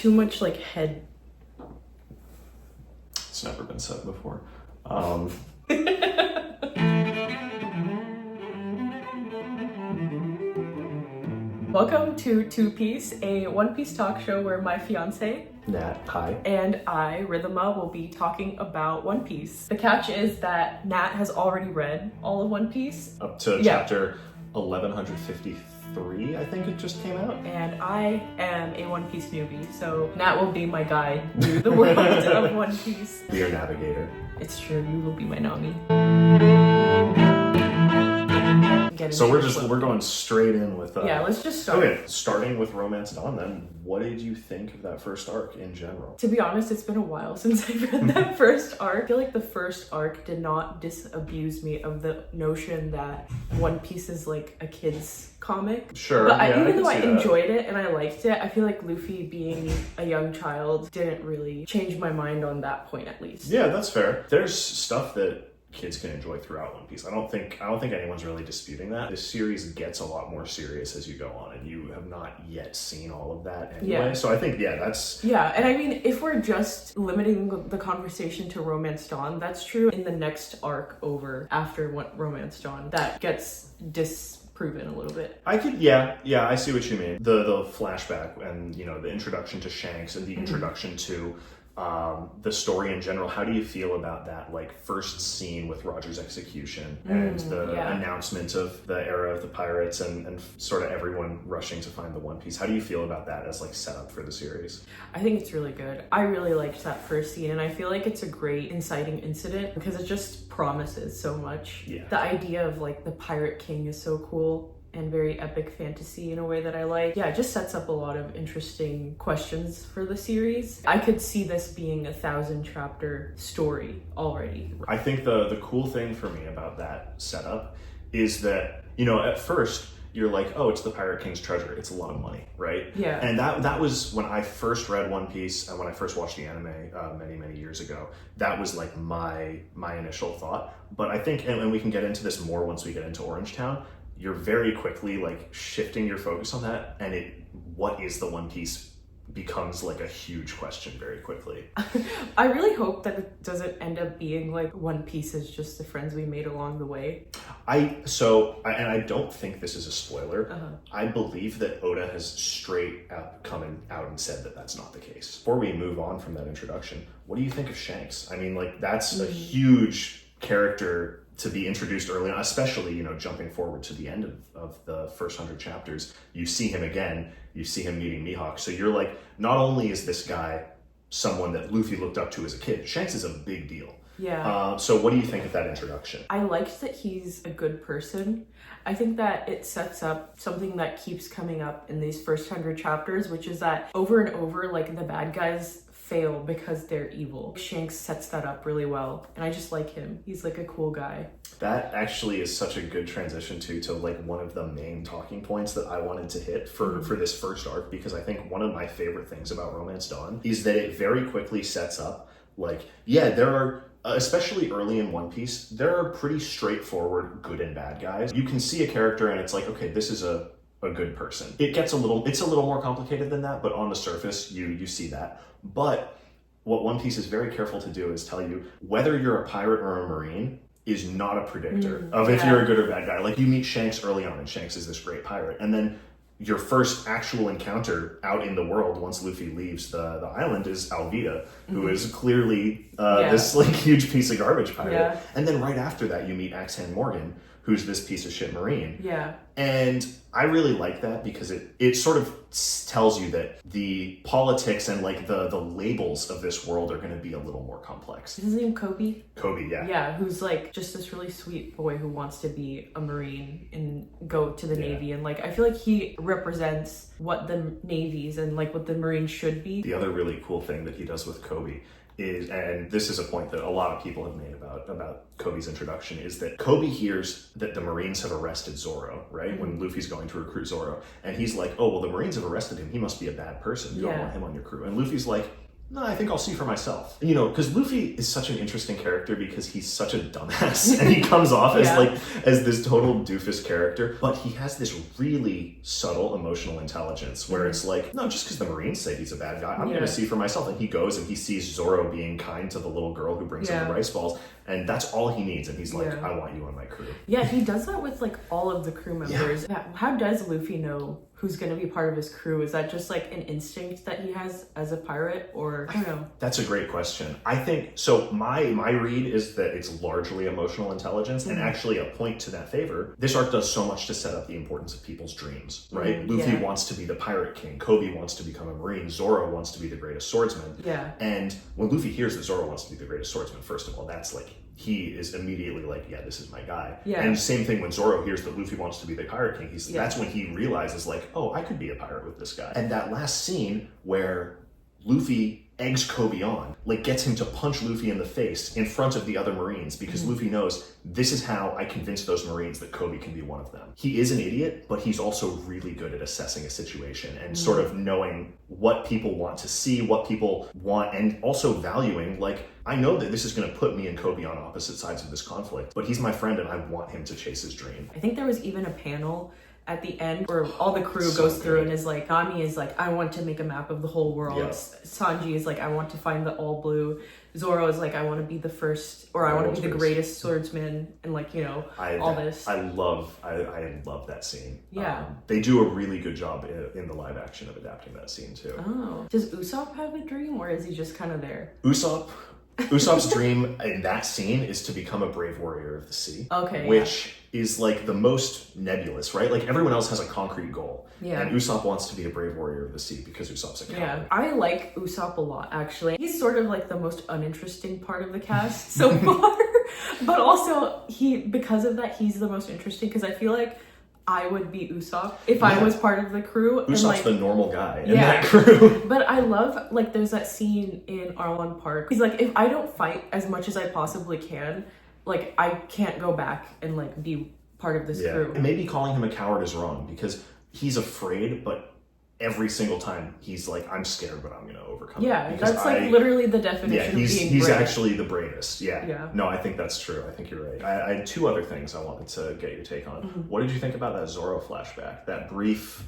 too much like head. It's never been said before. Welcome to Two Piece, a One Piece talk show where my fiance, Nat, hi. and I, Rhythma, will be talking about One Piece. The catch is that Nat has already read all of One Piece. Up to chapter 1153, I think it just came out. And I am a One Piece newbie, so Nat will be my guide through the world of One Piece. Be your navigator. It's true, you will be my Nami. So we're going straight in with let's just start. Okay, starting with Romance Dawn then. What did you think of that first arc in general? To be honest, it's been a while since I read that first arc. I feel like the first arc did not disabuse me of the notion that One Piece is like a kid's comic. Sure. But even though I enjoyed it and I liked it, I feel like Luffy being a young child didn't really change my mind on that point, at least. Yeah, that's fair. There's stuff that kids can enjoy throughout One Piece. I don't think anyone's really disputing that. This series gets a lot more serious as you go on, and you have not yet seen all of that anyway. Yeah. So I think, that's... Yeah, and I mean, if we're just limiting the conversation to Romance Dawn, that's true in the next arc over after Romance Dawn. That gets disproven a little bit. I could, I see what you mean. The flashback and, the introduction to Shanks and the introduction to the story in general. How do you feel about that first scene with Roger's execution and the announcement of the era of the pirates and sort of everyone rushing to find the One Piece? How do you feel about that as setup for the series? I think it's really good. I really liked that first scene, and I feel like it's a great inciting incident because it just promises so much. Yeah. The idea of the Pirate King is so cool and very epic fantasy in a way that I like. Yeah, it just sets up a lot of interesting questions for the series. I could see this being a 1,000-chapter story already. I think the cool thing for me about that setup is that, at first, you're like, oh, it's the Pirate King's treasure. It's a lot of money, right? Yeah. And that was when I first read One Piece and when I first watched the anime many, many years ago. That was my initial thought. But I think, and we can get into this more once we get into Orangetown, you're very quickly shifting your focus on that, and what is the One Piece becomes a huge question very quickly. I really hope that it doesn't end up being One Piece is just the friends we made along the way. I don't think this is a spoiler. I believe that Oda has straight up come out and said that that's not the case. Before we move on from that introduction, what do you think of Shanks? I mean, that's a huge character to be introduced early on, especially, jumping forward to the end of the first 100 chapters. You see him again, you see him meeting Mihawk. So you're not only is this guy someone that Luffy looked up to as a kid, Shanks is a big deal. Yeah. So what do you think of that introduction? I liked that he's a good person. I think that it sets up something that keeps coming up in these first 100 chapters, which is that over and over, the bad guys fail because they're evil. Shanks sets that up really well, and I just like him. He's a cool guy. That actually is such a good transition to one of the main talking points that I wanted to hit for this first arc, because I think one of my favorite things about Romance Dawn is that it very quickly sets up there are especially early in One Piece, there are pretty straightforward good and bad guys. You can see a character and it's okay, this is a good person. It's a little more complicated than that, but on the surface, you see that. But what One Piece is very careful to do is tell you whether you're a pirate or a marine is not a predictor of if you're a good or bad guy. You meet Shanks early on, and Shanks is this great pirate. And then your first actual encounter out in the world once Luffy leaves the island is Alvida, who is clearly this huge piece of garbage pirate. Yeah. And then right after that, you meet Axe-Hand Morgan, who's this piece of shit marine. Yeah. And I really like that because it sort of tells you that the politics and the labels of this world are going to be a little more complex. Is his name Kobe? Kobe, yeah. Yeah, who's just this really sweet boy who wants to be a marine and go to the Navy. And I feel he represents what the Navies and what the Marines should be. The other really cool thing that he does with Kobe is, and this is a point that a lot of people have made about Kobe's introduction, is that Kobe hears that the Marines have arrested Zoro, right? When Luffy's going to recruit Zoro. And he's oh, well, the Marines have arrested him. He must be a bad person. You don't want him on your crew. And Luffy's No, I think I'll see for myself. You know, because Luffy is such an interesting character because he's such a dumbass, and he comes off as as this total doofus character, but he has this really subtle emotional intelligence where it's like, no, just because the Marines say he's a bad guy, I'm going to see for myself. And he goes and he sees Zoro being kind to the little girl who brings him the rice balls, and that's all he needs. And he's like, I want you on my crew. Yeah, he does that with like all of the crew members. Yeah. How does Luffy know who's going to be part of his crew? Is that just like an instinct that he has as a pirate, or I don't know? That's a great question. I think so. My read is that it's largely emotional intelligence, and actually a point to that favor. This arc does so much to set up the importance of people's dreams, right? Luffy wants to be the pirate king. Kobe wants to become a Marine. Zoro wants to be the greatest swordsman. Yeah. And when Luffy hears that Zoro wants to be the greatest swordsman, first of all, that's like, he is immediately like, yeah, this is my guy. Yeah. And same thing when Zoro hears that Luffy wants to be the pirate king. That's when he realizes like, oh, I could be a pirate with this guy. And that last scene where Luffy eggs Kobe on, like gets him to punch Luffy in the face in front of the other Marines because Luffy knows this is how I convince those Marines that Kobe can be one of them. He is an idiot, but he's also really good at assessing a situation and sort of knowing what people want to see, what people want, and also valuing, like, I know that this is going to put me and Kobe on opposite sides of this conflict, but he's my friend and I want him to chase his dream. I think there was even a panel at the end where all the crew goes through and is like, Nami is like, I want to make a map of the whole world. Yep. Sanji is like, I want to find the all blue. Zoro is like, I want to be the first, or I want to be the greatest swordsman, and like, you know, all this. I love that scene. Yeah. They do a really good job in the live action of adapting that scene too. Oh. Does Usopp have a dream, or is he just kind of there? Usopp's dream in that scene is to become a brave warrior of the sea. Okay. Which is like the most nebulous, right? Like everyone else has a concrete goal. Yeah. And Usopp wants to be a brave warrior of the sea because Usopp's a coward. Yeah. I like Usopp a lot, actually. He's sort of like the most uninteresting part of the cast so far. But also, because of that, he's the most interesting because I feel like I would be Usopp if I was part of the crew. Usopp's like, the normal guy in that crew. But I love, like, there's that scene in Arlong Park. He's like, if I don't fight as much as I possibly can, like, I can't go back and, like, be part of this crew. And maybe calling him a coward is wrong because he's afraid, but every single time he's like, I'm scared, but I'm going to overcome it. Yeah, that's like literally the definition of being he's brave. Actually the bravest. Yeah. No, I think that's true. I think you're right. I had two other things I wanted to get your take on. What did you think about that Zoro flashback? That brief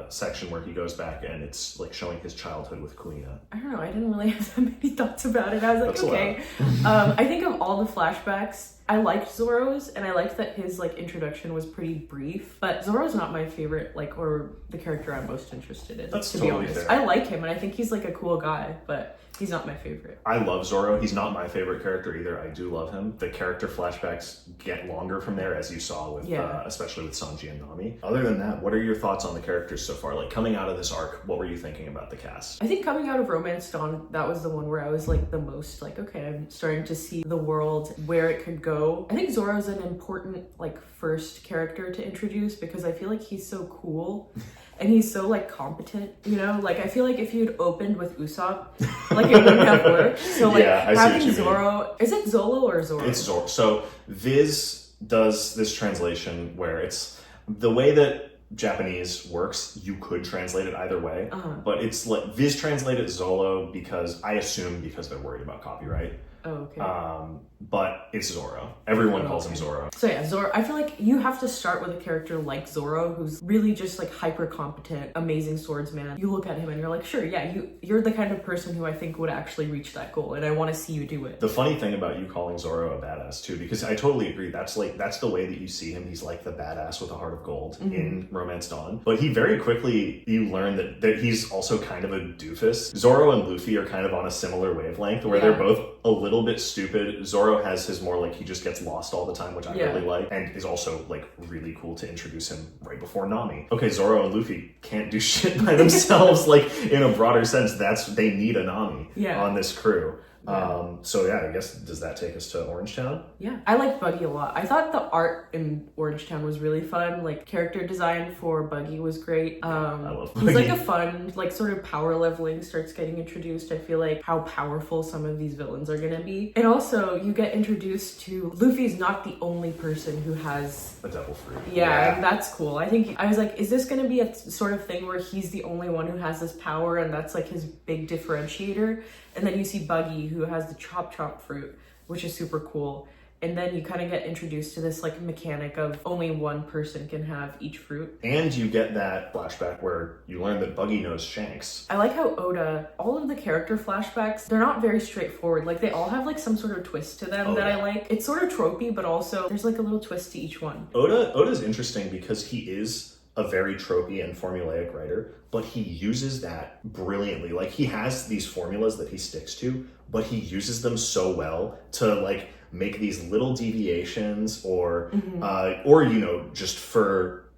section where he goes back and it's like showing his childhood with Kuina. I don't know. I didn't really have that many thoughts about it. I was like, that's okay. I think of all the flashbacks, I liked Zoro's, and I liked that his like introduction was pretty brief. But Zoro's not my favorite, like, or the character I'm most interested in. That's to totally be honest. fair. I like him, and I think he's like a cool guy, but he's not my favorite. I love Zoro. He's not my favorite character either. I do love him. The character flashbacks get longer from there, as you saw with, especially with Sanji and Nami. Other than that, what are your thoughts on the characters so far? Like coming out of this arc, what were you thinking about the cast? I think coming out of Romance Dawn, that was the one where I was like the most like, okay, I'm starting to see the world, where it could go. I think Zoro's an important like first character to introduce because I feel like he's so cool. And he's so, like, competent, you know? Like, I feel like if you'd opened with Usopp, like, it wouldn't have worked. So, like, having Zoro... Is it Zolo or Zoro? It's Zoro. So, Viz does this translation where it's... The way that Japanese works, you could translate it either way. But it's, like... Viz translated Zolo because they're worried about copyright. Oh, okay. But it's Zoro. Everyone calls him Zoro. So yeah, Zoro. I feel like you have to start with a character like Zoro, who's really just like hyper competent, amazing swordsman. You look at him and you're like, sure, yeah, you're the kind of person who I think would actually reach that goal, and I want to see you do it. The funny thing about you calling Zoro a badass too, because I totally agree. That's the way that you see him. He's like the badass with a heart of gold in Romance Dawn. But he very quickly, you learn that he's also kind of a doofus. Zoro and Luffy are kind of on a similar wavelength where they're both a little bit stupid. Zoro has his more like he just gets lost all the time, which I really like, and is also like really cool to introduce him right before Nami. Okay, Zoro and Luffy can't do shit by themselves, like in a broader sense. They need a Nami on this crew. So yeah, I guess, does that take us to Orangetown? Yeah, I like Buggy a lot. I thought the art in Orangetown was really fun. Like, character design for Buggy was great. I love Buggy. He's like a fun, like, sort of power leveling starts getting introduced. I feel like how powerful some of these villains are gonna be. And also, you get introduced to Luffy's not the only person who has a devil fruit. Yeah, that's cool. I was like, is this gonna be a sort of thing where he's the only one who has this power and that's like his big differentiator? And then you see Buggy, who has the chop fruit, which is super cool. And then you kind of get introduced to this like mechanic of only one person can have each fruit. And you get that flashback where you learn that Buggy knows Shanks. I like how Oda, all of the character flashbacks, they're not very straightforward. Like, they all have like some sort of twist to them I like. It's sort of tropey, but also there's like a little twist to each one. Oda's interesting because he is a very tropey and formulaic writer, but he uses that brilliantly. Like, he has these formulas that he sticks to, but he uses them so well to like make these little deviations or you know, just for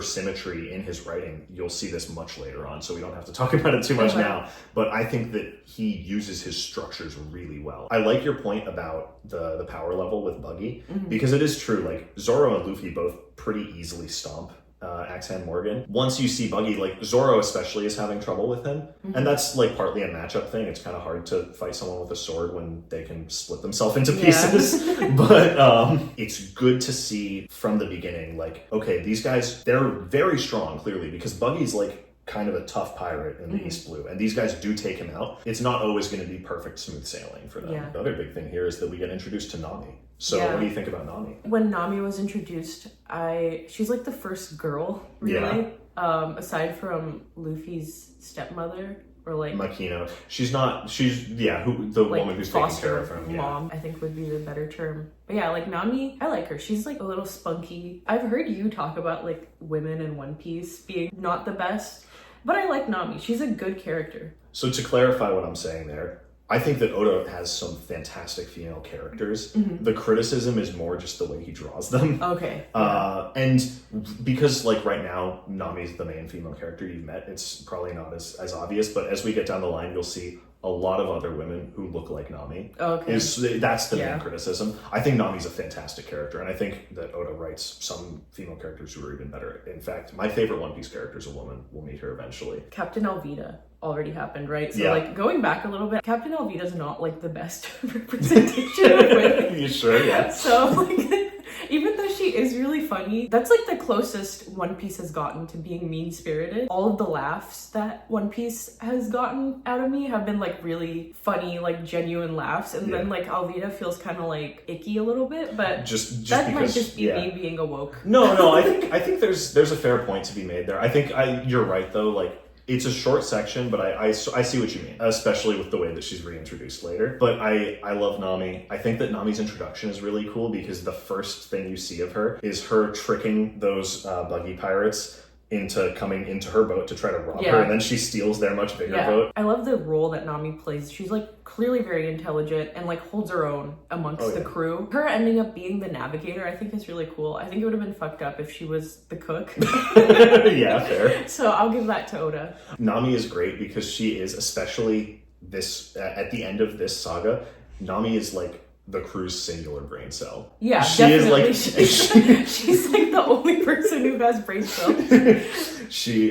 symmetry in his writing. You'll see this much later on, so we don't have to talk about it too much now, but I think that he uses his structures really well. I like your point about the power level with Buggy, because it is true, like, Zoro and Luffy both pretty easily stomp Axe Hand Morgan. Once you see Buggy, like, Zoro especially is having trouble with him, and that's like partly a matchup thing. It's kind of hard to fight someone with a sword when they can split themselves into pieces. But it's good to see from the beginning, like, okay, these guys, they're very strong, clearly, because Buggy's like kind of a tough pirate in the East Blue, and these guys do take him out. It's not always going to be perfect smooth sailing for them. The other big thing here is that we get introduced to Nami. So what do you think about Nami? When Nami was introduced, she's like the first girl, really, aside from Luffy's stepmother, or like Makino. The like woman who's taking care of him. Mom, I think would be the better term. But yeah, like Nami, I like her. She's like a little spunky. I've heard you talk about like women in One Piece being not the best, but I like Nami. She's a good character. So to clarify what I'm saying there, I think that Oda has some fantastic female characters. The criticism is more just the way he draws them. Okay. And because, like, right now, Nami's the main female character you've met, it's probably not as obvious, but as we get down the line, you'll see a lot of other women who look like Nami. Okay. That's the main criticism. I think Nami's a fantastic character, and I think that Oda writes some female characters who are even better. In fact, my favorite One Piece character is a woman. We'll meet her eventually. Captain Alvida already happened, right? So like, going back a little bit, Captain Alvida's not like the best representation of women. You sure? Yeah. So like, even though she is really funny, that's like the closest One Piece has gotten to being mean-spirited. All of the laughs that One Piece has gotten out of me have been like really funny, like genuine laughs, and then like Alvida feels kind of like icky a little bit, but just that because, might just be me being awoke. No, I think there's a fair point to be made there. I think you're right though, like, it's a short section, but I see what you mean, especially with the way that she's reintroduced later. But I love Nami. I think that Nami's introduction is really cool because the first thing you see of her is her tricking those Buggy pirates into coming into her boat to try to rob her, and then she steals their much bigger boat. I love the role that Nami plays. She's like clearly very intelligent and like holds her own amongst the crew. Her ending up being the navigator, I think, is really cool. I think it would have been fucked up if she was the cook. Yeah, fair. So I'll give that to Oda. Nami is great because she is, especially this at the end of this saga, Nami is like the crew's singular brain cell. Yeah, she definitely. is like she's like the only person who has brain cells.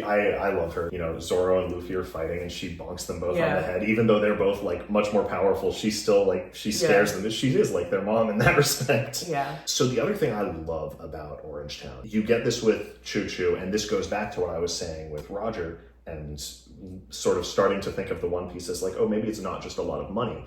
I love her. You know, Zoro and Luffy are fighting and she bonks them both on the head. Even though they're both like much more powerful, she still like, she scares them. She is like their mom in that respect. Yeah. So the other thing I love about Orangetown, you get this with Choo Choo, and this goes back to what I was saying with Roger and sort of starting to think of the One Piece as like, oh, maybe it's not just a lot of money,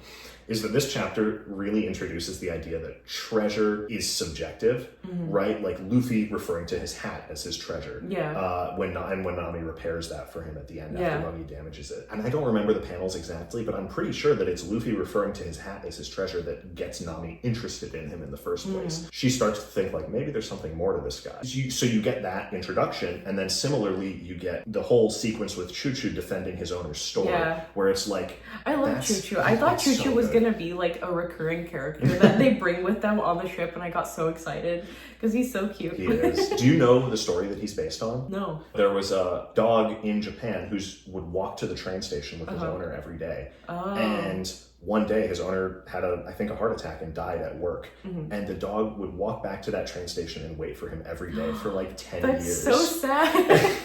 is that this chapter really introduces the idea that treasure is subjective, right? Like Luffy referring to his hat as his treasure. Yeah. When Nami repairs that for him at the end after Buggy damages it. And I don't remember the panels exactly, but I'm pretty sure that it's Luffy referring to his hat as his treasure that gets Nami interested in him in the first place. She starts to think like, maybe there's something more to this guy. So you get that introduction, and then similarly, you get the whole sequence ends with Choo Choo defending his owner's store, Yeah. where it's like, I love Choo Choo. I thought Choo Choo was gonna be like a recurring character that they bring with them on the ship, and I got so excited because he's so cute. He is. Do you know the story that he's based on? No. There was a dog in Japan who would walk to the train station with his owner every day. Oh. And one day his owner had I think a heart attack and died at work. And the dog would walk back to that train station and wait for him every day for like 10 years. That's so sad.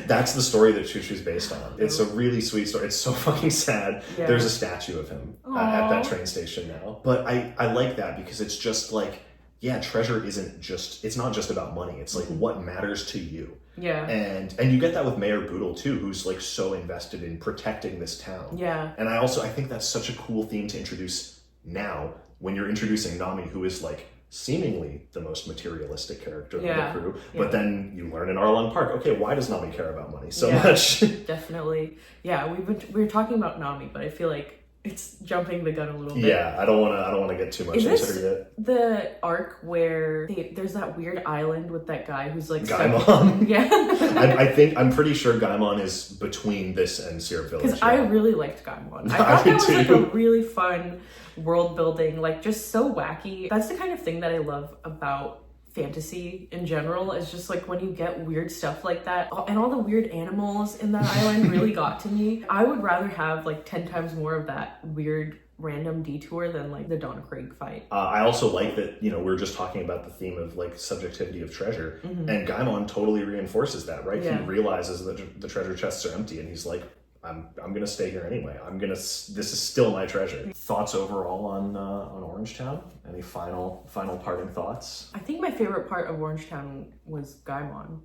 That's the story that Choo Choo's based on. It's a really sweet story. It's so fucking sad. Yeah. There's a statue of him at that train station now. But I like that because it's just like, yeah, treasure it's not just about money. It's like what matters to you. Yeah. And you get that with Mayor Boodle too, who's like so invested in protecting this town. Yeah. And I think that's such a cool theme to introduce now when you're introducing Nami, who is like seemingly the most materialistic character of the crew. But then you learn in Arlong Park, okay, why does Nami care about money so much? Definitely. Yeah, we were talking about Nami, but I feel like it's jumping the gun a little bit. Yeah, I don't want to get too much into her yet. The arc where there's that weird island with that guy who's like Gaimon? Yeah. I'm pretty sure Gaimon is between this and Syrup Village. Because I really liked Gaimon. I thought that was like a really fun world building, like just so wacky. That's the kind of thing that I love about fantasy in general, is just like when you get weird stuff like that, and all the weird animals in that island really got to me. I would rather have like 10 times more of that weird random detour than like the Don Krieg fight. I also like that, we're just talking about the theme of like subjectivity of treasure, and Gaimon totally reinforces that, right? Yeah. He realizes that the treasure chests are empty, and he's like, I'm gonna stay here anyway. This is still my treasure. Thoughts overall on Orangetown? Any final parting thoughts? I think my favorite part of Orangetown was Gaimon.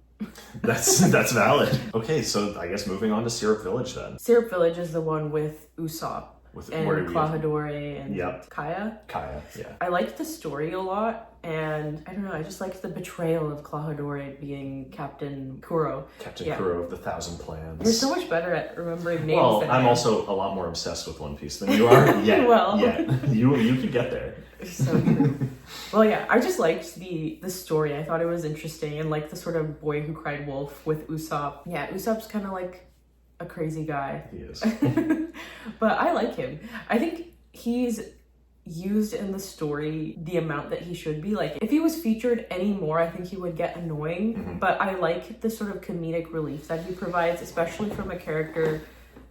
That's valid. Okay, so I guess moving on to Syrup Village then. Syrup Village is the one with Usopp and Klahadore and Kaya. Kaya, yeah. I liked the story a lot, and I don't know, I just liked the betrayal of Klahadore being Captain Kuro. Captain Kuro of the Thousand Plans. You're so much better at remembering names well, than I'm also a lot more obsessed with One Piece than you are. Yeah, well, you could get there. So true. Well, yeah, I just liked the story. I thought it was interesting, and like the sort of boy who cried wolf with Usopp. Yeah, Usopp's kind of like a crazy guy. He is. But I like him. I think he's used in the story the amount that he should be. Like, if he was featured anymore, I think he would get annoying. But I like the sort of comedic relief that he provides, especially from a character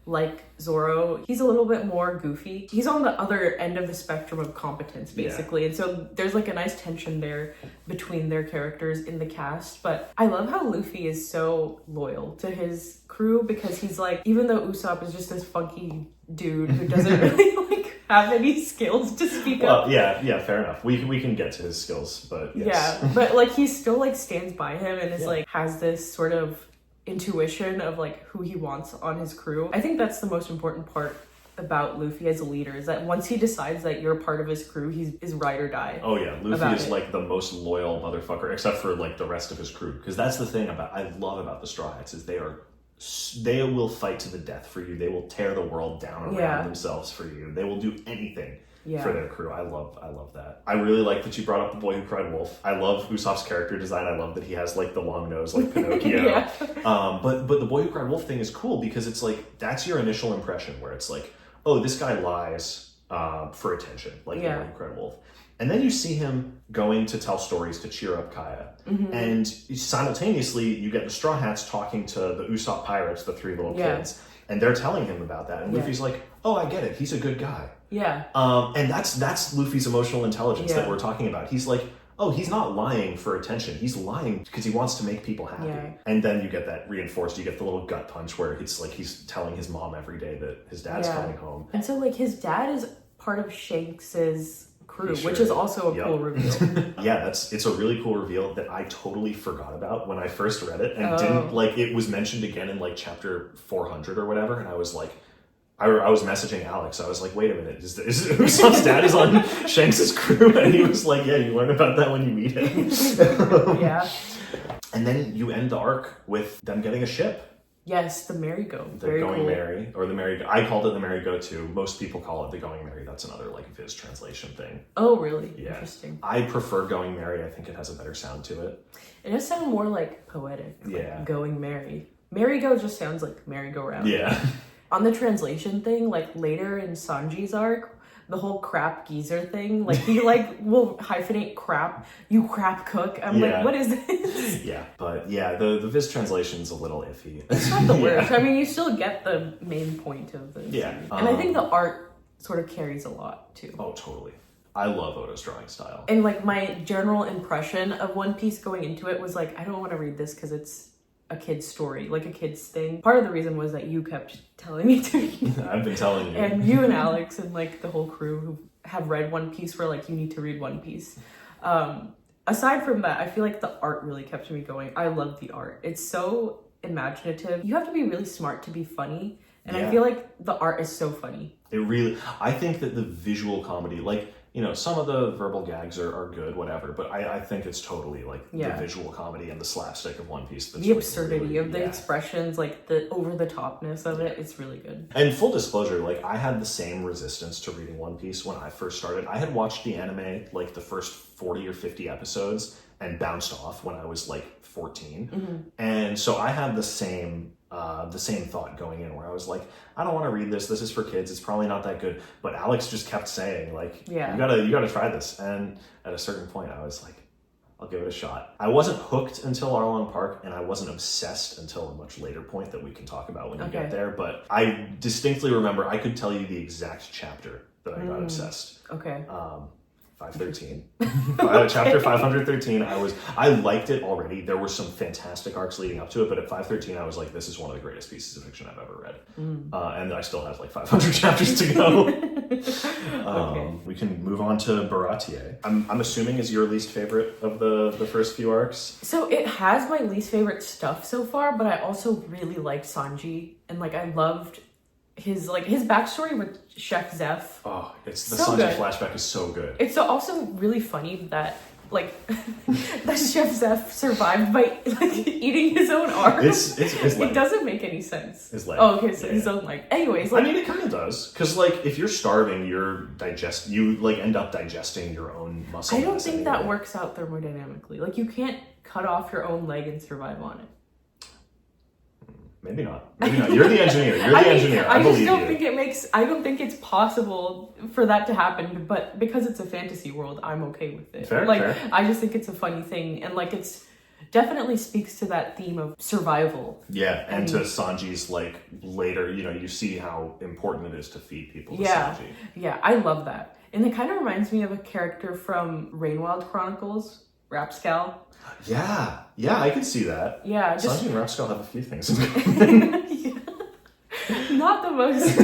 like Zoro. He's a little bit more goofy. He's on the other end of the spectrum of competence, basically. And so there's like a nice tension there between their characters in the cast. But I love how Luffy is so loyal to his crew, because he's like, even though Usopp is just this funky dude who doesn't really like have any skills to speak up. Well, yeah, fair enough. We can get to his skills, but yes. Yeah, but like he still like stands by him and is like has this sort of intuition of like who he wants on his crew. I think that's the most important part about Luffy as a leader, is that once he decides that you're part of his crew, he's ride or die. Oh yeah, Luffy is like the most loyal motherfucker, except for like the rest of his crew. Because that's the thing I love about the Straw Hats, is they will fight to the death for you. They will tear the world down around themselves for you. They will do anything for their crew. I love that. I really like that you brought up the boy who cried wolf. I love Usopp's character design. I love that he has like the long nose like Pinocchio. But the boy who cried wolf thing is cool, because it's like, that's your initial impression, where it's like, oh, this guy lies for attention, like the boy who cried wolf. And then you see him going to tell stories to cheer up Kaya. And simultaneously, you get the Straw Hats talking to the Usopp pirates, the three little kids, and they're telling him about that. And Luffy's like, oh, I get it. He's a good guy. Yeah. And that's Luffy's emotional intelligence that we're talking about. He's like, oh, he's not lying for attention. He's lying because he wants to make people happy. Yeah. And then you get that reinforced. You get the little gut punch where it's like he's telling his mom every day that his dad's coming home. And so like his dad is part of Shanks's crew, which is also a cool reveal. Yeah, it's a really cool reveal that I totally forgot about when I first read it, and didn't like, it was mentioned again in like chapter 400 or whatever, and I was like, I was messaging Alex. I was like, wait a minute, is Usopp's dad is on Shanks's crew? And he was like, yeah, you learn about that when you meet him. Yeah. And then you end the arc with them getting a ship. Yes, the Merry-Go. The Going Merry, or the Merry-Go. I called it the Merry-Go too. Most people call it the Going Merry. That's another like Viz translation thing. Oh, really? Yeah. Interesting. I prefer Going Merry. I think it has a better sound to it. It does sound more like poetic. Like yeah. Going Merry. Merry-go just sounds like merry-go-round. Yeah. On the translation thing, like later in Sanji's arc, the whole crap geezer thing, like he like will hyphenate crap, you crap cook. I'm like, what is this? Yeah, but yeah, the Viz translation's a little iffy. It's not the worst. I mean, you still get the main point of the series. And I think the art sort of carries a lot too. Oh, totally. I love Oda's drawing style. And like my general impression of One Piece going into it was like, I don't want to read this because it's a kid's story, like a kid's thing. Part of the reason was that you kept telling me to read. I've been telling you. And you and Alex and like the whole crew who have read One Piece were like, you need to read One Piece. Aside from that, I feel like the art really kept me going. I love the art. It's so imaginative. You have to be really smart to be funny. And I feel like the art is so funny. I think that the visual comedy, like, you know, some of the verbal gags are good, whatever, but I think it's totally like the visual comedy and the slapstick of One Piece. That's the absurdity of the expressions, like the over-the-topness of it, it's really good. And full disclosure, like I had the same resistance to reading One Piece when I first started. I had watched the anime, like the first 40 or 50 episodes and bounced off when I was like 14. And so I had the same thought going in where I was like, I don't want to read this. This is for kids. It's probably not that good. But Alex just kept saying like, you gotta try this. And at a certain point I was like, I'll give it a shot. I wasn't hooked until Arlong Park, and I wasn't obsessed until a much later point that we can talk about when you get there. But I distinctly remember I could tell you the exact chapter that I got obsessed. 513. Chapter 513, I liked it already. There were some fantastic arcs leading up to it, but at 513 I was like, this is one of the greatest pieces of fiction I've ever read. And I still have like 500 chapters to go. We can move on to Baratie. I'm assuming is your least favorite of the first few arcs? So it has my least favorite stuff so far, but I also really liked Sanji, and like I loved his backstory with Chef Zeph. Oh, it's the so Sanji flashback is so good. It's also really funny that like that Chef Zeph survived by like eating his own arm. It doesn't make any sense. His leg. Oh, okay, so his own leg. Anyways, like, I mean, it kind of does, because like if you're starving, you like end up digesting your own muscle. I don't think that works out thermodynamically. Like you can't cut off your own leg and survive on it. Maybe not. You're the engineer. I believe you. I don't think it's possible for that to happen, but because it's a fantasy world, I'm okay with it. Fair. I just think it's a funny thing, and like it's definitely speaks to that theme of survival. Yeah, and to Sanji's like later, you know, you see how important it is to feed people to Sanji. Yeah, I love that. And it kind of reminds me of a character from Rainwild Chronicles, Rapscal. Yeah, I can see that. Yeah, Sanji and Rapscal have a few things in common. Not the most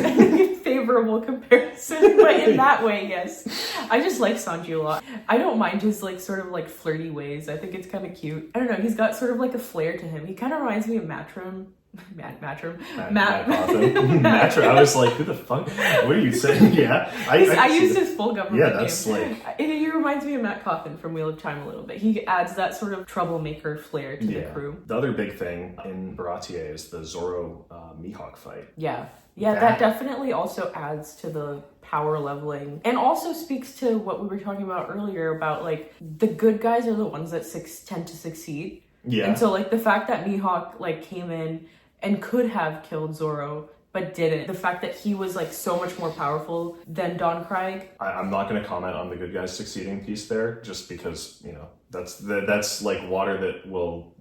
favorable comparison, but in that way, yes. I just like Sanji a lot. I don't mind his like sort of like flirty ways. I think it's kind of cute. I don't know, he's got sort of like a flair to him. He kind of reminds me of Matrim. Matt Coffin. Matrim. I was like, who the fuck? What are you saying? Yeah. I used his full government name. Yeah, that's like... He reminds me of Matt Coffin from Wheel of Time a little bit. He adds that sort of troublemaker flair to the crew. The other big thing in Baratie is the Zoro Mihawk fight. Yeah, that definitely also adds to the power leveling, and also speaks to what we were talking about earlier about like the good guys are the ones that tend to succeed. Yeah. And so like the fact that Mihawk like came in and could have killed Zoro but didn't, the fact that he was like so much more powerful than Don Krieg. I'm not going to comment on the good guys succeeding piece there, just because, you know, that's like water that will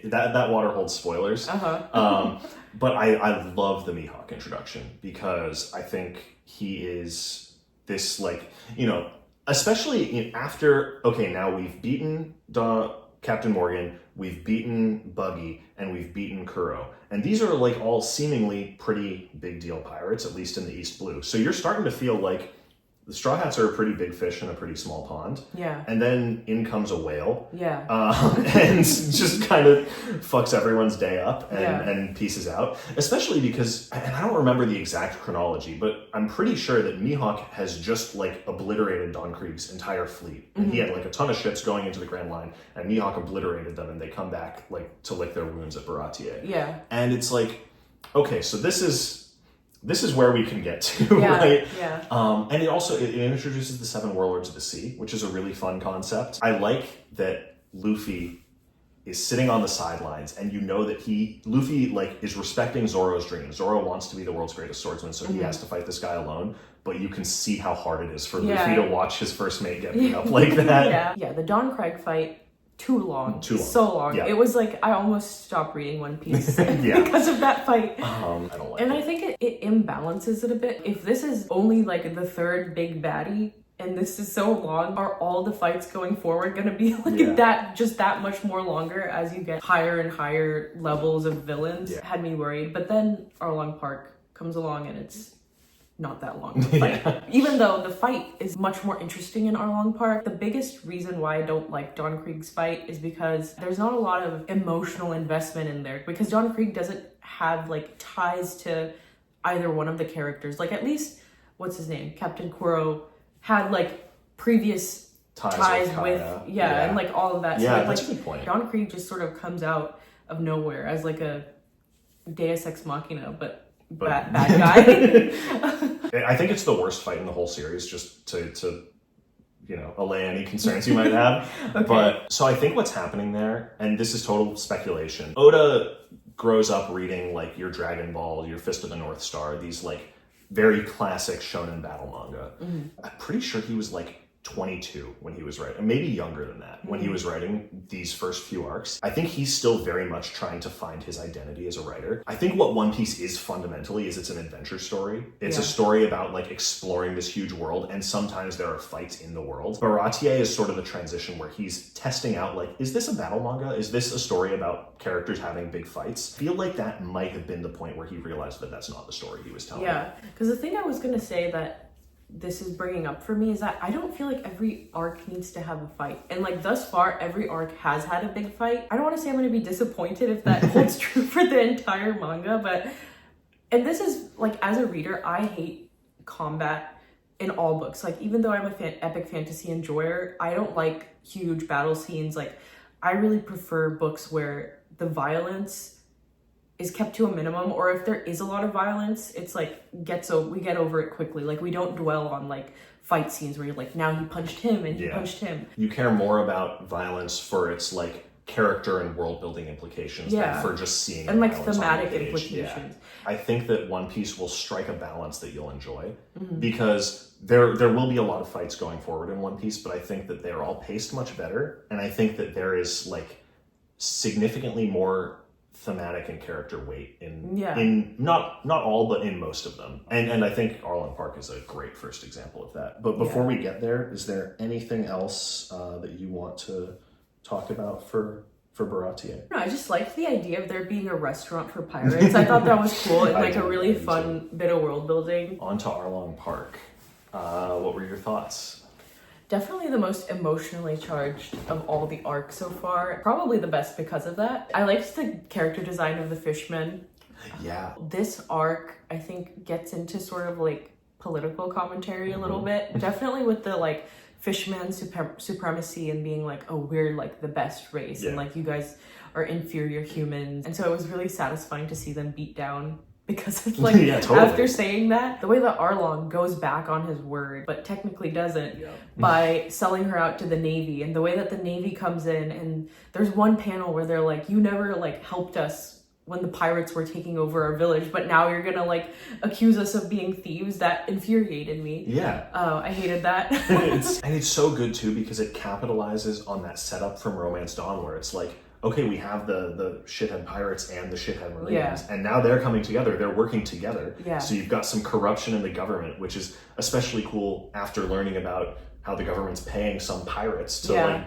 that water holds spoilers. But I love the Mihawk introduction, because I think he is this, like, you know, especially after, okay, now we've beaten Captain Morgan, we've beaten Buggy, and we've beaten Kuro. And these are like all seemingly pretty big deal pirates, at least in the East Blue. So you're starting to feel like the Straw Hats are a pretty big fish in a pretty small pond. Yeah. And then in comes a whale. Yeah. And just kind of fucks everyone's day up and pieces out. Especially because, and I don't remember the exact chronology, but I'm pretty sure that Mihawk has just like obliterated Don Krieg's entire fleet. And he had like a ton of ships going into the Grand Line, and Mihawk obliterated them, and they come back like to lick their wounds at Baratie. Yeah. And it's like, okay, so this is where we can get to, right? Yeah. And it introduces the 7 Warlords of the Sea, which is a really fun concept. I like that Luffy is sitting on the sidelines, and you know that Luffy like is respecting Zoro's dream. Zoro wants to be the world's greatest swordsman, so he has to fight this guy alone. But you can see how hard it is for Luffy to watch his first mate get beat up like that. Yeah, the Don Craig fight, too long. So long. Yeah. It was like, I almost stopped reading One Piece because of that fight. I don't like and it. I think it imbalances it a bit. If this is only like the third big baddie, and this is so long, are all the fights going forward going to be like that much more longer as you get higher and higher levels of villains? Had me worried. But then Arlong Park comes along and it's not that long of a fight. Even though the fight is much more interesting in Arlong Park, the biggest reason why I don't like Don Krieg's fight is because there's not a lot of emotional investment in there, because Don Krieg doesn't have like ties to either one of the characters. Like, at least, what's his name? Captain Kuro had like previous ties with and like all of that. Yeah, so, that's like, a good point. Don Krieg just sort of comes out of nowhere as like a Deus Ex Machina, but bad guy. I think it's the worst fight in the whole series, just to allay any concerns you might have. But so I think what's happening there, and this is total speculation, Oda grows up reading like your Dragon Ball, your Fist of the North Star, these like very classic shonen battle manga. I'm pretty sure he was like 22 when he was writing, maybe younger than that, when he was writing these first few arcs. I think he's still very much trying to find his identity as a writer. I think what One Piece is fundamentally is it's an adventure story. It's a story about like exploring this huge world, and sometimes there are fights in the world. Baratie is sort of the transition where he's testing out like, is this a battle manga? Is this a story about characters having big fights? I feel like that might have been the point where he realized that that's not the story he was telling. Yeah, because the thing I was gonna say that this is bringing up for me is that I don't feel like every arc needs to have a fight. And like thus far, every arc has had a big fight. I don't want to say I'm going to be disappointed if that holds true for the entire manga, and this is like, as a reader, I hate combat in all books. Like, even though I'm a epic fantasy enjoyer, I don't like huge battle scenes. Like, I really prefer books where the violence is kept to a minimum, or if there is a lot of violence, it's like we get over it quickly. Like, we don't dwell on like fight scenes where you're like, now he punched him and he punched him. You care more about violence for its like character and world building implications than for just seeing and like thematic implications. I think that One Piece will strike a balance that you'll enjoy, because there will be a lot of fights going forward in One Piece, but I think that they're all paced much better, and I think that there is like significantly more thematic and character weight in not all, but in most of them. And I think Arlong Park is a great first example of that. But before we get there, is there anything else that you want to talk about for Baratie? No, I just liked the idea of there being a restaurant for pirates. I thought that was cool and like a really fun bit of world building. On to Arlong Park. What were your thoughts? Definitely the most emotionally charged of all the arcs so far. Probably the best because of that. I liked the character design of the fishmen. Yeah. This arc, I think, gets into sort of like political commentary a little bit. Definitely with the like fishman supremacy and being like, oh, we're like the best race and like you guys are inferior humans. And so it was really satisfying to see them beat down. Because it's like, after saying that, the way that Arlong goes back on his word, but technically doesn't, by selling her out to the Navy, and the way that the Navy comes in, and there's one panel where they're like, you never like helped us when the pirates were taking over our village, but now you're gonna like accuse us of being thieves. That infuriated me. I hated that. And it's so good too, because it capitalizes on that setup from Romance Dawn, where it's like, okay, we have the shithead pirates and the shithead marines, and now they're coming together, they're working together. So you've got some corruption in the government, which is especially cool after learning about how the government's paying some pirates to like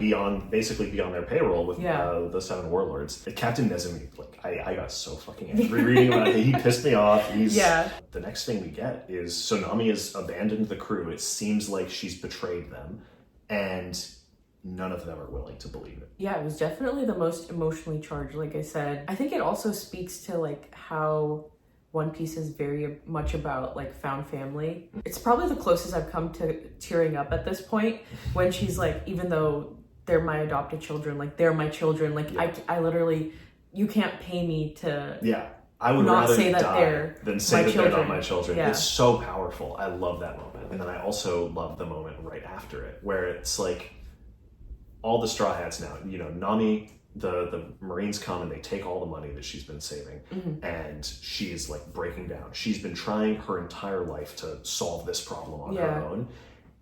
basically be on their payroll with the seven warlords. Captain Nezumi, like I got so fucking angry reading about it. He pissed me off. The next thing we get is Sonami has abandoned the crew. It seems like she's betrayed them, and none of them are willing to believe it. Yeah, it was definitely the most emotionally charged, like I said. I think it also speaks to like how One Piece is very much about like found family. It's probably the closest I've come to tearing up at this point, when she's like, even though they're my adopted children, like they're my children, like I literally, you can't pay me to I would not rather say that die than say that they're not my children. Yeah. It's so powerful. I love that moment. And then I also love the moment right after it, where it's like all the Straw Hats now, Nami the Marines come and they take all the money that she's been saving, and she's like breaking down. She's been trying her entire life to solve this problem on her own,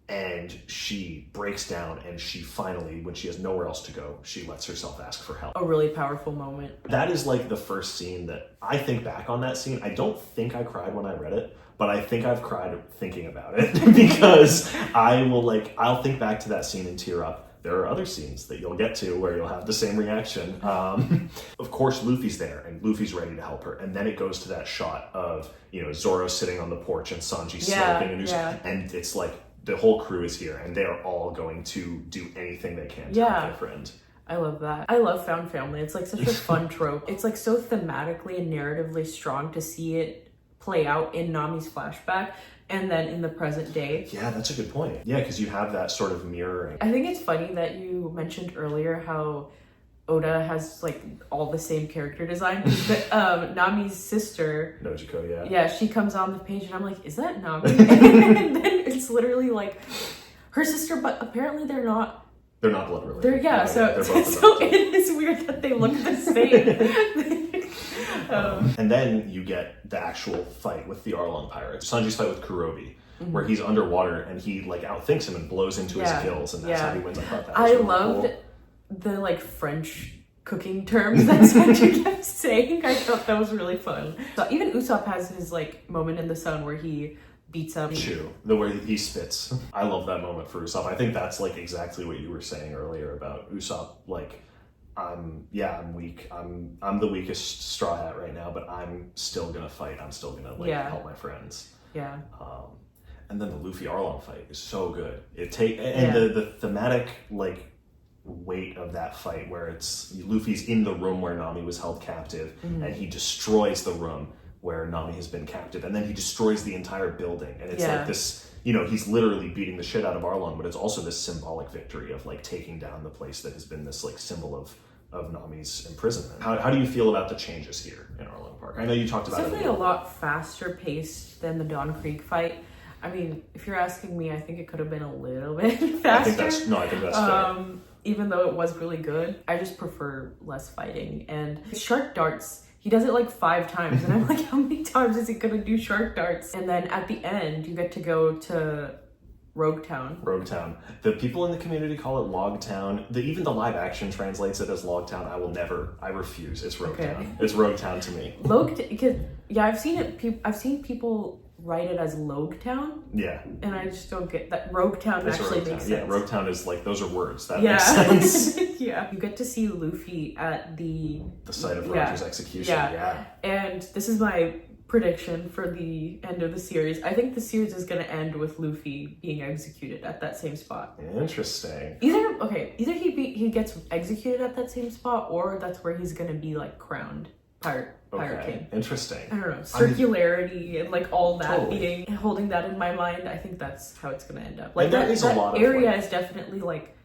and she breaks down, and she finally, when she has nowhere else to go, she lets herself ask for help. A really powerful moment. That is like the first scene that I think back on that scene. I don't think I cried when I read it, but I think I've cried thinking about it because I'll think back to that scene and tear up. There are other scenes that you'll get to where you'll have the same reaction. Of course, Luffy's there, and Luffy's ready to help her. And then it goes to that shot of, Zoro sitting on the porch and Sanji smoking, and it's like the whole crew is here, and they are all going to do anything they can to help their friend. I love that. I love found family. It's like such a fun trope. It's like so thematically and narratively strong to see it play out in Nami's flashback and then in the present day. Yeah, that's a good point. Yeah, because you have that sort of mirroring. I think it's funny that you mentioned earlier how Oda has like all the same character design. But Nami's sister, Nojiko, yeah, she comes on the page and I'm like, is that Nami? And then it's literally like her sister, but apparently they're not blood related. So it is weird that they look the same. And then you get the actual fight with the Arlong pirates. Sanji's fight with Kurobi, where he's underwater and he like outthinks him and blows into his gills, and that's how he wins. I thought that was really loved cool. The like French cooking terms that Sanji kept saying. I thought that was really fun. So even Usopp has his like moment in the sun where he beats up Chew, the way he spits. I love that moment for Usopp. I think that's like exactly what you were saying earlier about Usopp. Like, I'm weak. I'm the weakest Straw Hat right now, but I'm still gonna fight. I'm still gonna help my friends. Yeah. And then the Luffy Arlong fight is so good. The thematic like weight of that fight where it's Luffy's in the room where Nami was held captive, and he destroys the room where Nami has been captive, and then he destroys the entire building, and it's like this, he's literally beating the shit out of Arlong, but it's also this symbolic victory of like taking down the place that has been this like symbol of Nami's imprisonment. How do you feel about the changes here in Arlong Park? I know you talked about it. It's definitely a lot faster paced than the Dawn Creek fight. I mean, if you're asking me, I think it could have been a little bit faster. I think that's fair. Even though it was really good, I just prefer less fighting. And shark darts, he does it like 5 times, and I'm like, how many times is he gonna do shark darts? And then at the end, you get to go to Roguetown. The people in the community call it Logtown. Even the live action translates it as Logtown. I refuse. It's Roguetown. Okay. It's Roguetown to me. I've seen people write it as Logetown. Yeah. And I just don't get that. Roguetown actually makes sense. Yeah, Roguetown is like, those are words. That makes sense. Yeah. You get to see Luffy at the site of Roger's execution. Yeah. And this is my prediction for the end of the series. I think the series is going to end with Luffy being executed at that same spot. Interesting. Either he gets executed at that same spot, or that's where he's going to be like crowned Pirate King. Interesting. I don't know. Circularity and like all that holding that in my mind. I think that's how it's going to end up. Like that area is definitely like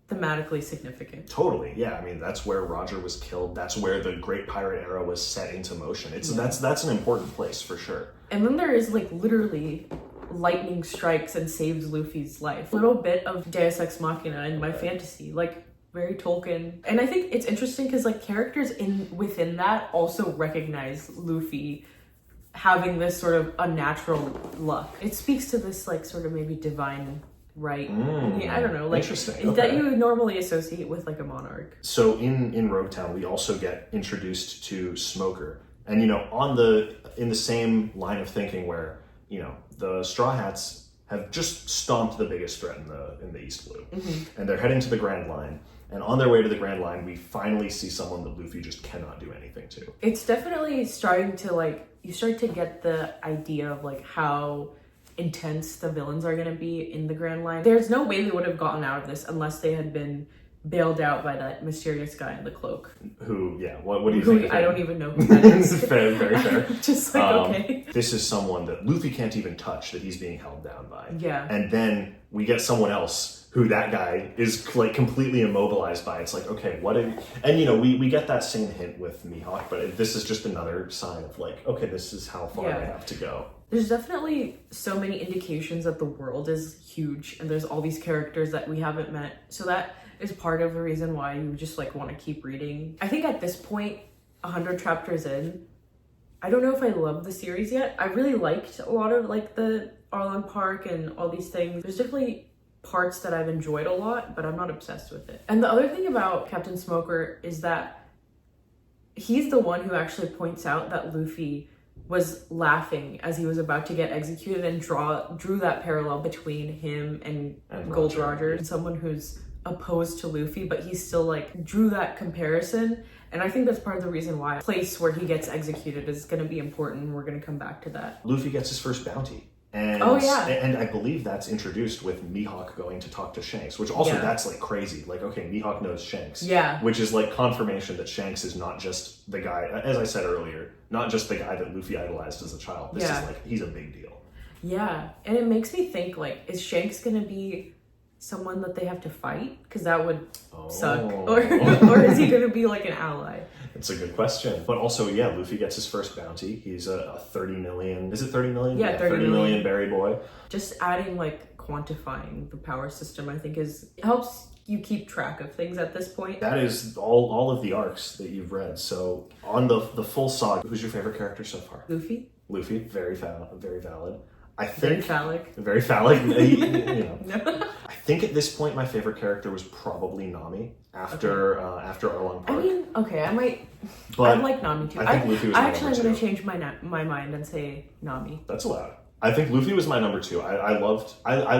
thematically significant. Totally. Yeah. I mean, that's where Roger was killed. That's where the Great Pirate Era was set into motion. That's an important place for sure. And then there is like literally lightning strikes and saves Luffy's life. A little bit of Deus Ex Machina in my fantasy. Like, very Tolkien. And I think it's interesting because like characters within that also recognize Luffy having this sort of unnatural luck. It speaks to this like sort of maybe divine right. I don't know, like interesting. That you would normally associate with like a monarch. So in Roguetown, we also get introduced to Smoker. And in the same line of thinking where, the Straw Hats have just stomped the biggest threat in the East Blue. And they're heading to the Grand Line. And on their way to the Grand Line, we finally see someone that Luffy just cannot do anything to. It's definitely starting to you start to get the idea of like how intense the villains are going to be in the Grand Line. There's no way they would have gotten out of this unless they had been bailed out by that mysterious guy in the cloak. Who, what do you think? I don't even know who that is. Fair, very fair. Just like, okay. This is someone that Luffy can't even touch, that he's being held down by. Yeah. And then we get someone else who that guy is like completely immobilized by. It's like, okay, we get that same hint with Mihawk, but this is just another sign of like, okay, this is how far they have to go. There's definitely so many indications that the world is huge and there's all these characters that we haven't met. So that is part of the reason why you just like want to keep reading. I think at this point, 100 chapters in, I don't know if I love the series yet. I really liked a lot of like the Arlong Park and all these things. There's definitely parts that I've enjoyed a lot, but I'm not obsessed with it. And the other thing about Captain Smoker is that he's the one who actually points out that Luffy was laughing as he was about to get executed and drew that parallel between him and Gold Roger, and someone who's opposed to Luffy, but he still like drew that comparison. And I think that's part of the reason why the place where he gets executed is going to be important, and we're going to come back to that. Luffy gets his first bounty. And, and I believe that's introduced with Mihawk going to talk to Shanks, which also that's like crazy. Like, okay, Mihawk knows Shanks. Yeah. Which is like confirmation that Shanks is not just the guy, as I said earlier, not just the guy that Luffy idolized as a child. This is like, he's a big deal. Yeah. And it makes me think, like, is Shanks going to be someone that they have to fight? Because that would suck. Or is he going to be like an ally? It's a good question. But also, yeah, Luffy gets his first bounty. He's a 30 million... Is it 30 million? Yeah, 30 million berry boy. Just adding, like, quantifying the power system, I think helps you keep track of things at this point. That is all of the arcs that you've read. So, on the full saga, who's your favorite character so far? Luffy. Luffy, very valid. I think... Very phallic. Very phallic, you know. No. I think at this point, my favorite character was probably Nami after Arlong Park. I mean, okay, I like Nami too. I think Luffy was I my actually am number going to two. change my mind and say Nami. That's allowed. I think Luffy was my number two. I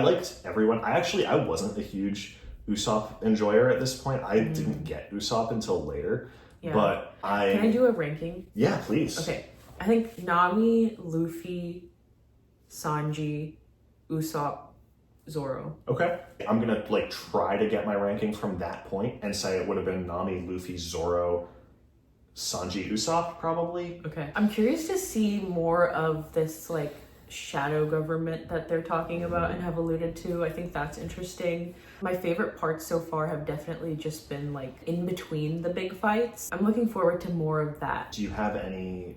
liked everyone. I wasn't a huge Usopp enjoyer at this point. I didn't get Usopp until later. Yeah. But Can I do a ranking? Yeah, please. Okay. I think Nami, Luffy, Sanji, Usopp, Zoro. Okay. I'm gonna like try to get my ranking from that point and say it would have been Nami, Luffy, Zoro, Sanji, Usopp, probably. Okay. I'm curious to see more of this like shadow government that they're talking about and have alluded to. I think that's interesting. My favorite parts so far have definitely just been like in between the big fights. I'm looking forward to more of that. Do you have any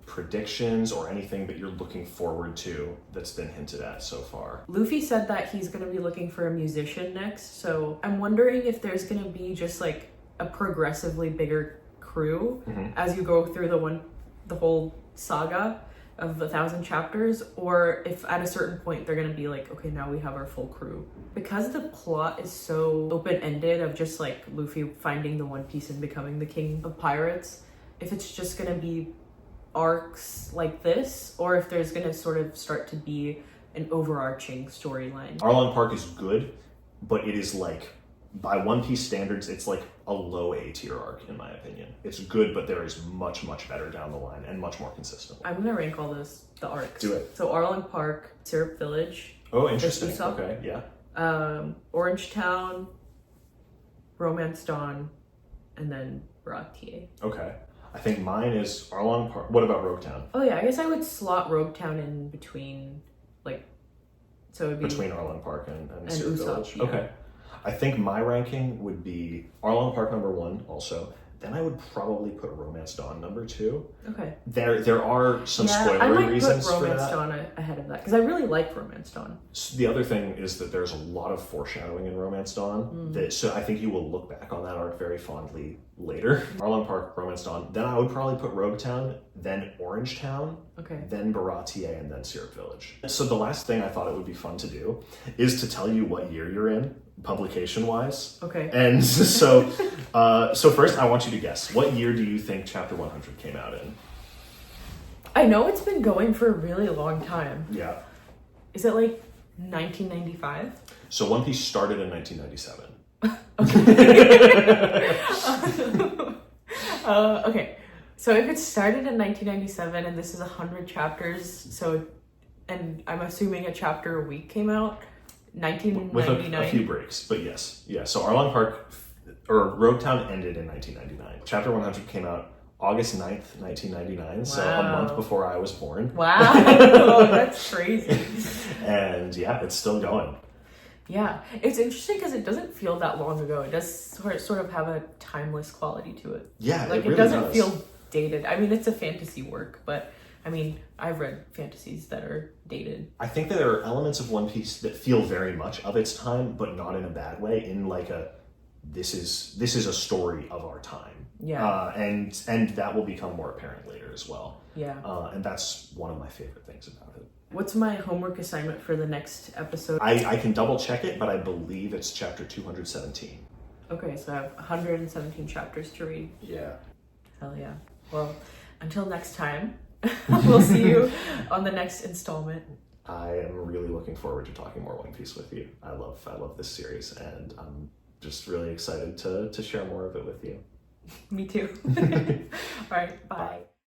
predictions or anything that you're looking forward to that's been hinted at so far? Luffy said that he's going to be looking for a musician next, so I'm wondering if there's going to be just like a progressively bigger crew as you go through the whole saga of 1,000 chapters, or if at a certain point they're going to be like, okay, now we have our full crew. Because the plot is so open-ended of just like Luffy finding the One Piece and becoming the king of pirates, if it's just going to be arcs like this, or if there's going to sort of start to be an overarching storyline. Arlong Park is good, but it is like, by One Piece standards, it's like a low A tier arc in my opinion. It's good, but there is much better down the line and much more consistent. I'm going to rank all the arcs. Do it. So Arlong Park, Syrup Village. Oh, interesting. Okay, yeah. Orange Town, Romance Dawn, and then Baratie. Okay. I think mine is Arlong Park. What about Roguetown? Oh yeah, I guess I would slot Roguetown in between, like, so it would be... Between Arlong Park and Syrup Village? Yeah. Okay. I think my ranking would be Arlong Park number 1 also. Then I would probably put Romance Dawn number 2. Okay. There are some I spoilery might reasons put for Romance that. Dawn ahead of that, because I really like Romance Dawn. So the other thing is that there's a lot of foreshadowing in Romance Dawn. So I think you will look back on that arc very fondly later. Arlong Park, Romance Dawn. Then I would probably put Roguetown, then Orange Town, then Baratie, and then Syrup Village. So the last thing I thought it would be fun to do is to tell you what year you're in, publication-wise. Okay. And so first I want you to guess. What year do you think Chapter 100 came out in? I know it's been going for a really long time. Yeah. Is it like 1995? So One Piece started in 1997. Okay, so if it started in 1997 and this is 100 chapters, and I'm assuming a chapter a week came out, 1999. With a few breaks, but yes. Yeah, so Arlong Park, or Roguetown ended in 1999. Chapter 100 came out August 9th, 1999, so a month before I was born. Wow, oh, that's crazy. And yeah, it's still going. Yeah, it's interesting because it doesn't feel that long ago. It does sort of have a timeless quality to it. Yeah, like it really doesn't does. feel dated. I mean, it's a fantasy work, but I mean, I've read fantasies that are dated. I think that there are elements of One Piece that feel very much of its time, but not in a bad way, in like a this is a story of our time. Yeah. And that will become more apparent later as well. Yeah. And that's one of my favorite things about it. What's my homework assignment for the next episode? I can double check it, but I believe it's chapter 217. Okay, so I have 117 chapters to read. Yeah. Hell yeah. Well, until next time, we'll see you on the next installment. I am really looking forward to talking more One Piece with you. I love this series, and I'm just really excited to share more of it with you. Me too. All right, bye.